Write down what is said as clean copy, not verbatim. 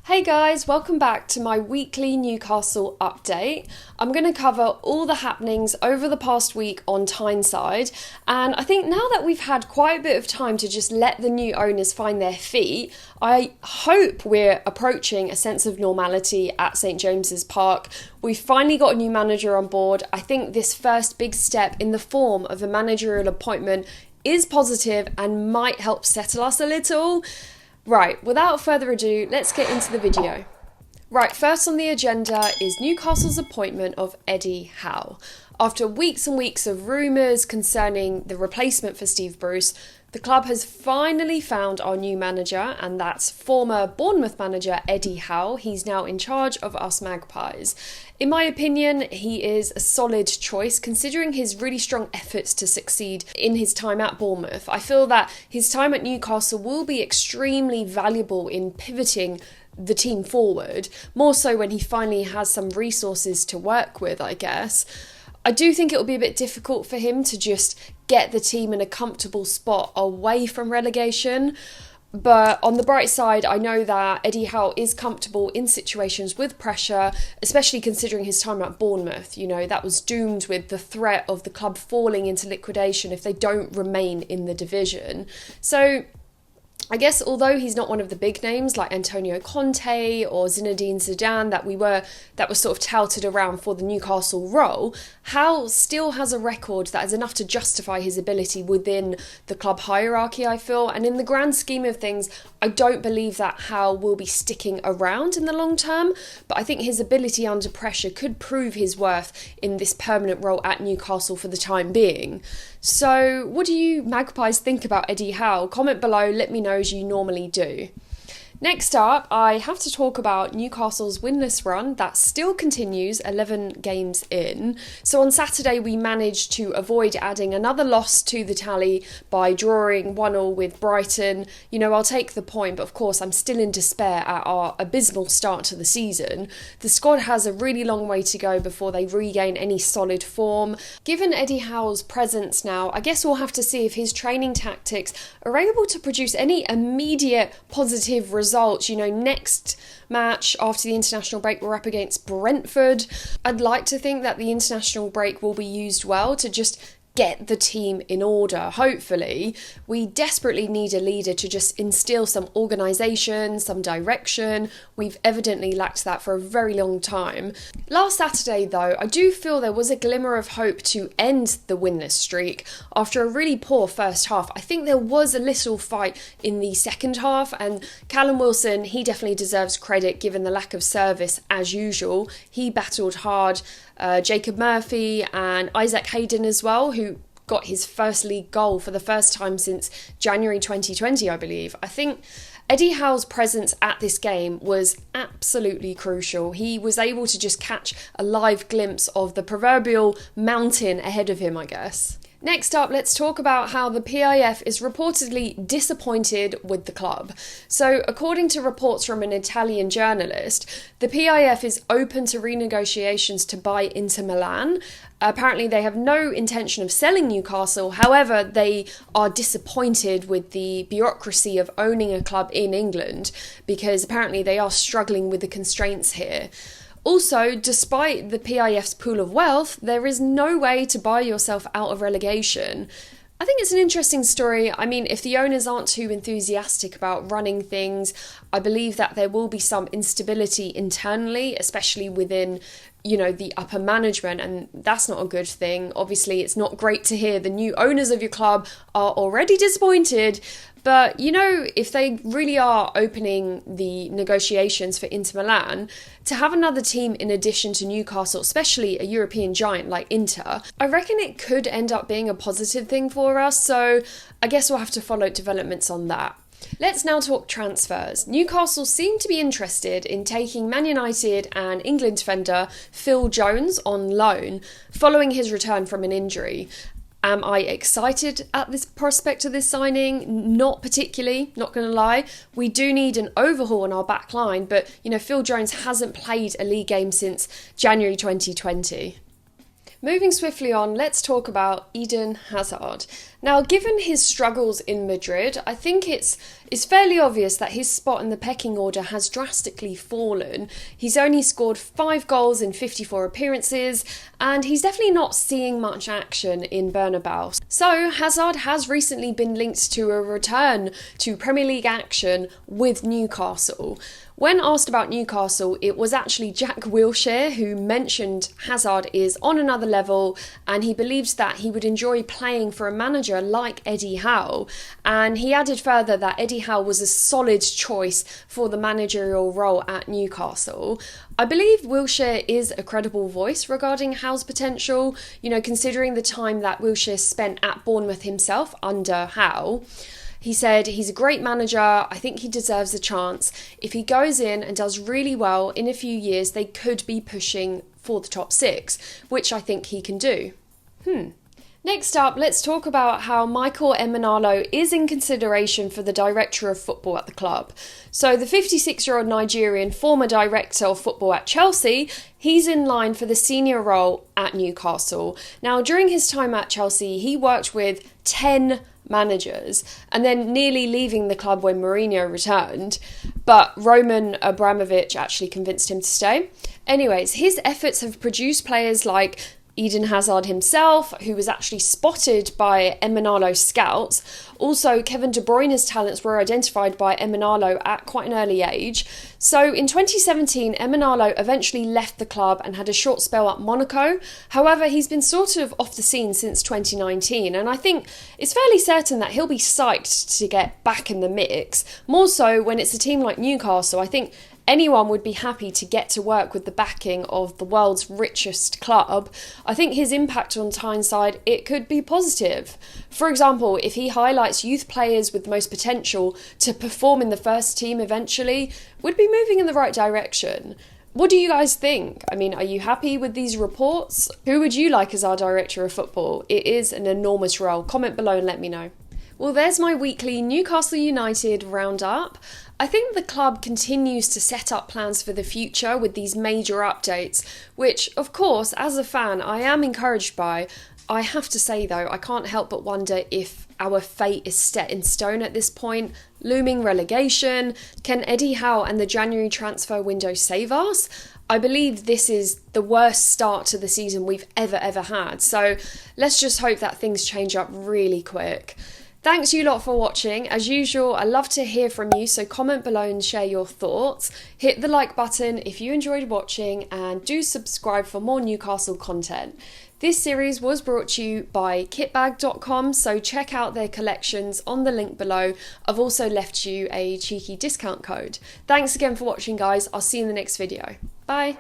Hey guys, welcome back to my weekly Newcastle update. I'm going to cover all the happenings over the past week on Tyneside, and I think now that we've had quite a bit of time to just let the new owners find their feet, I hope we're approaching a sense of normality at St James's Park. We've finally got a new manager on board. I think this first big step in the form of a managerial appointment is positive and might help settle us a little. Right, without further ado, let's get into the video. Right, first on the agenda is Newcastle's appointment of Eddie Howe. After weeks and weeks of rumours concerning the replacement for Steve Bruce, the club has finally found our new manager, and that's former Bournemouth manager Eddie Howe. He's now in charge of us Magpies. In my opinion, he is a solid choice considering his really strong efforts to succeed in his time at Bournemouth. I feel that his time at Newcastle will be extremely valuable in pivoting the team forward, more so when he finally has some resources to work with, I guess. I do think it will be a bit difficult for him to just get the team in a comfortable spot away from relegation. But on the bright side, I know that Eddie Howe is comfortable in situations with pressure, especially considering his time at Bournemouth. You know, that was doomed with the threat of the club falling into liquidation if they don't remain in the division. So I guess although he's not one of the big names like Antonio Conte or Zinedine Zidane that was sort of touted around for the Newcastle role, Howe still has a record that is enough to justify his ability within the club hierarchy, I feel. And in the grand scheme of things, I don't believe that Howe will be sticking around in the long term, but I think his ability under pressure could prove his worth in this permanent role at Newcastle for the time being. So what do you Magpies think about Eddie Howe? Comment below, let me know as you normally do. Next up, I have to talk about Newcastle's winless run that still continues 11 games in. So on Saturday, we managed to avoid adding another loss to the tally by drawing 1-1 with Brighton. You know, I'll take the point, but of course, I'm still in despair at our abysmal start to the season. The squad has a really long way to go before they regain any solid form. Given Eddie Howe's presence now, I guess we'll have to see if his training tactics are able to produce any immediate positive results. You know, next match after the international break, we're up against Brentford. I'd like to think that the international break will be used well to just get the team in order, hopefully. We desperately need a leader to just instill some organisation, some direction. We've evidently lacked that for a very long time. Last Saturday, though, I do feel there was a glimmer of hope to end the winless streak after a really poor first half. I think there was a little fight in the second half, and Callum Wilson, he definitely deserves credit given the lack of service as usual. He battled hard. Jacob Murphy and Isaac Hayden as well, who got his first league goal for the first time since January 2020, I believe. I think Eddie Howe's presence at this game was absolutely crucial. He was able to just catch a live glimpse of the proverbial mountain ahead of him, I guess. Next up, let's talk about how the PIF is reportedly disappointed with the club. So, according to reports from an Italian journalist, the PIF is open to renegotiations to buy Inter Milan. Apparently, they have no intention of selling Newcastle. However, they are disappointed with the bureaucracy of owning a club in England because apparently they are struggling with the constraints here. Also, despite the PIF's pool of wealth, there is no way to buy yourself out of relegation. I think it's an interesting story. I mean, if the owners aren't too enthusiastic about running things, I believe that there will be some instability internally, especially within, you know, the upper management, and that's not a good thing. Obviously, it's not great to hear the new owners of your club are already disappointed. But, you know, if they really are opening the negotiations for Inter Milan, to have another team in addition to Newcastle, especially a European giant like Inter, I reckon it could end up being a positive thing for us. So I guess we'll have to follow developments on that. Let's now talk transfers. Newcastle seem to be interested in taking Man United and England defender Phil Jones on loan following his return from an injury. Am I excited at this prospect of this signing? Not particularly, not going to lie. We do need an overhaul on our back line, but, you know, Phil Jones hasn't played a league game since January 2020. Moving swiftly on, let's talk about Eden Hazard. Now, given his struggles in Madrid, I think it's fairly obvious that his spot in the pecking order has drastically fallen. He's only scored 5 goals in 54 appearances, and he's definitely not seeing much action in Bernabeu. So Hazard has recently been linked to a return to Premier League action with Newcastle. When asked about Newcastle, it was actually Jack Wilshere who mentioned Hazard is on another level and he believes that he would enjoy playing for a manager like Eddie Howe. And he added further that Eddie Howe was a solid choice for the managerial role at Newcastle. I believe Wilshere is a credible voice regarding Howe's potential, considering the time that Wilshere spent at Bournemouth himself under Howe. He said he's a great manager, I think he deserves a chance. If he goes in and does really well in a few years, they could be pushing for the top 6, which I think he can do. Next up, let's talk about how Michael EMENALO is in consideration for the director of football at the club. So the 56-year-old Nigerian former director of football at Chelsea, he's in line for the senior role at Newcastle. Now, during his time at Chelsea, he worked with 10 managers and then nearly leaving the club when Mourinho returned, but Roman Abramovich actually convinced him to stay. Anyways, his efforts have produced players like Eden Hazard himself, who was actually spotted by EMENALO scouts. Also, Kevin De Bruyne's talents were identified by EMENALO at quite an early age. So in 2017, EMENALO eventually left the club and had a short spell at Monaco. However, he's been sort of off the scene since 2019, and I think it's fairly certain that he'll be psyched to get back in the mix. More so when it's a team like Newcastle. I think anyone would be happy to get to work with the backing of the world's richest club. I think his impact on Tyneside, it could be positive. For example, if he highlights youth players with the most potential to perform in the first team eventually, we'd be moving in the right direction. What do you guys think? I mean, are you happy with these reports? Who would you like as our director of football? It is an enormous role. Comment below and let me know. Well, there's my weekly Newcastle United roundup. I think the club continues to set up plans for the future with these major updates, which, of course, as a fan, I am encouraged by. I have to say, though, I can't help but wonder if our fate is set in stone at this point. Looming relegation. Can Eddie Howe and the January transfer window save us? I believe this is the worst start to the season we've ever had. So let's just hope that things change up really quick. Thanks you lot for watching. As usual, I love to hear from you, so comment below and share your thoughts. Hit the like button if you enjoyed watching and do subscribe for more Newcastle content. This series was brought to you by kitbag.com, so check out their collections on the link below. I've also left you a cheeky discount code. Thanks again for watching, guys. I'll see you in the next video. Bye.